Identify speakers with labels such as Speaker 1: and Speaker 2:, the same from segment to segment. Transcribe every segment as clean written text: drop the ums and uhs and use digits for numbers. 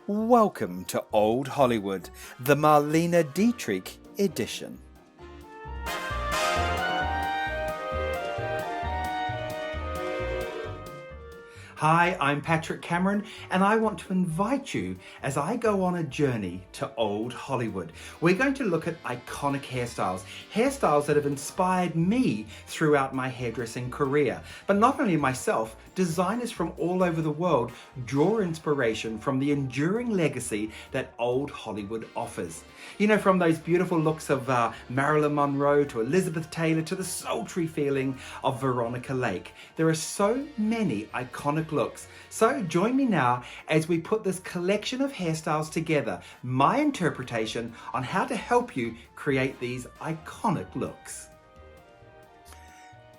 Speaker 1: Welcome to Old Hollywood, the Marlene Dietrich edition. Hi, I'm Patrick Cameron, and I want to invite you as I go on a journey to Old Hollywood. We're going to look at iconic hairstyles that have inspired me throughout my hairdressing career. But not only myself, designers from all over the world draw inspiration from the enduring legacy that Old Hollywood offers. You know, from those beautiful looks of Marilyn Monroe to Elizabeth Taylor to the sultry feeling of Veronica Lake. There are so many iconic looks. So join me now as we put this collection of hairstyles together, my interpretation on how to help you create these iconic looks.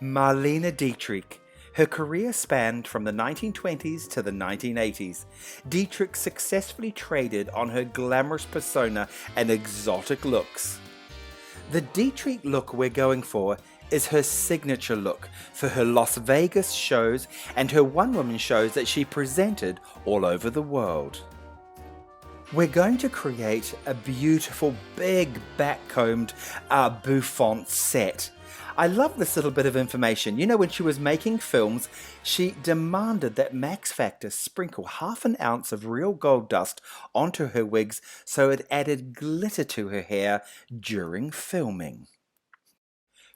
Speaker 1: Marlene Dietrich. Her career spanned from the 1920s to the 1980s. Dietrich successfully traded on her glamorous persona and exotic looks. The Dietrich look we're going for is her signature look for her Las Vegas shows and her one-woman shows that she presented all over the world. We're going to create a beautiful big back-combed bouffant set. I love this little bit of information. You know, when she was making films, she demanded that Max Factor sprinkle half an ounce of real gold dust onto her wigs so it added glitter to her hair during filming.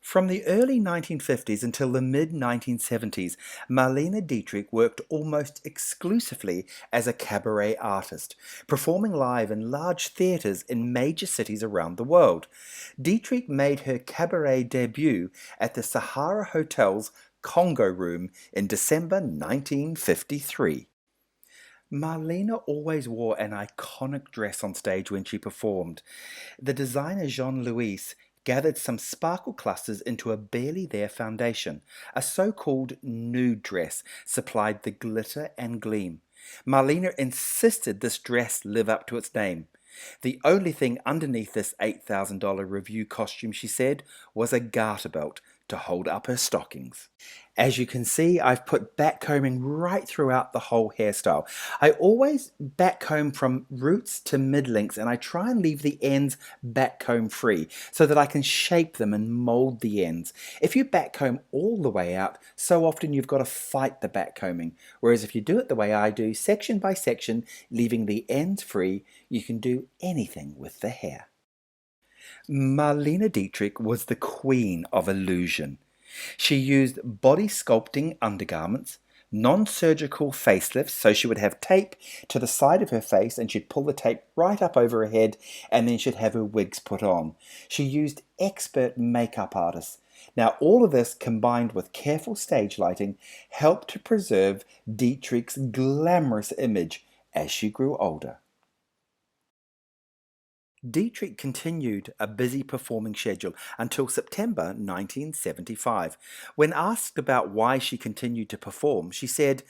Speaker 1: From the early 1950s until the mid-1970s, Marlene Dietrich worked almost exclusively as a cabaret artist, performing live in large theatres in major cities around the world. Dietrich made her cabaret debut at the Sahara Hotel's Congo Room in December 1953. Marlene always wore an iconic dress on stage when she performed. The designer Jean-Louis gathered some sparkle clusters into a barely there foundation. A so-called nude dress supplied the glitter and gleam. Marlene insisted this dress live up to its name. The only thing underneath this $8,000 review costume, she said, was a garter belt to hold up her stockings. As you can see, I've put backcombing right throughout the whole hairstyle. I always backcomb from roots to mid-lengths, and I try and leave the ends backcomb free so that I can shape them and mold the ends. If you backcomb all the way out, so often you've got to fight the backcombing. Whereas if you do it the way I do, section by section, leaving the ends free, you can do anything with the hair. Marlene Dietrich was the queen of illusion. She used body sculpting undergarments, non-surgical facelifts, so she would have tape to the side of her face and she'd pull the tape right up over her head and then she'd have her wigs put on. She used expert makeup artists. Now all of this combined with careful stage lighting helped to preserve Dietrich's glamorous image as she grew older. Dietrich continued a busy performing schedule until September 1975. When asked about why she continued to perform, she said,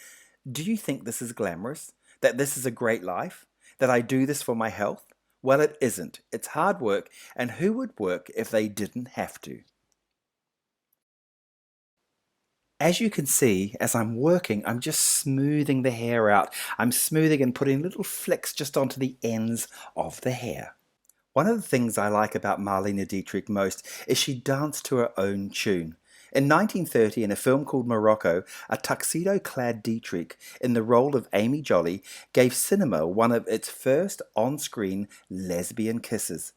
Speaker 1: "Do you think this is glamorous? That this is a great life? That I do this for my health? Well, it isn't. It's hard work, and who would work if they didn't have to?" As you can see, as I'm working, I'm just smoothing the hair out. I'm smoothing and putting little flicks just onto the ends of the hair. One of the things I like about Marlene Dietrich most is she danced to her own tune. In 1930, in a film called Morocco, a tuxedo-clad Dietrich, in the role of Amy Jolly, gave cinema one of its first on-screen lesbian kisses,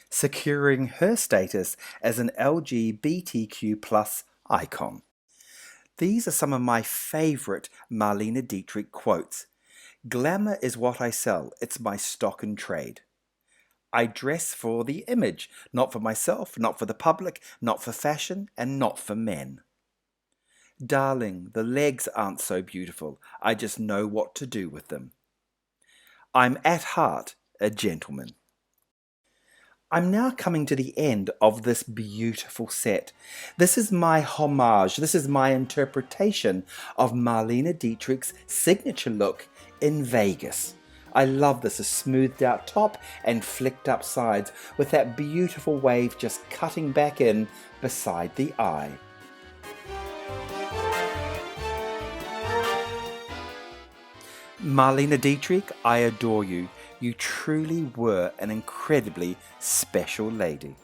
Speaker 1: securing her status as an LGBTQ+ icon. These are some of my favorite Marlene Dietrich quotes. "Glamour is what I sell. It's my stock and trade. I dress for the image, not for myself, not for the public, not for fashion, and not for men. Darling, the legs aren't so beautiful. I just know what to do with them. I'm at heart a gentleman." I'm now coming to the end of this beautiful set. This is my homage, this is my interpretation of Marlene Dietrich's signature look in Vegas. I love this, a smoothed out top and flicked up sides with that beautiful wave just cutting back in beside the eye. Marlene Dietrich, I adore you. You truly were an incredibly special lady.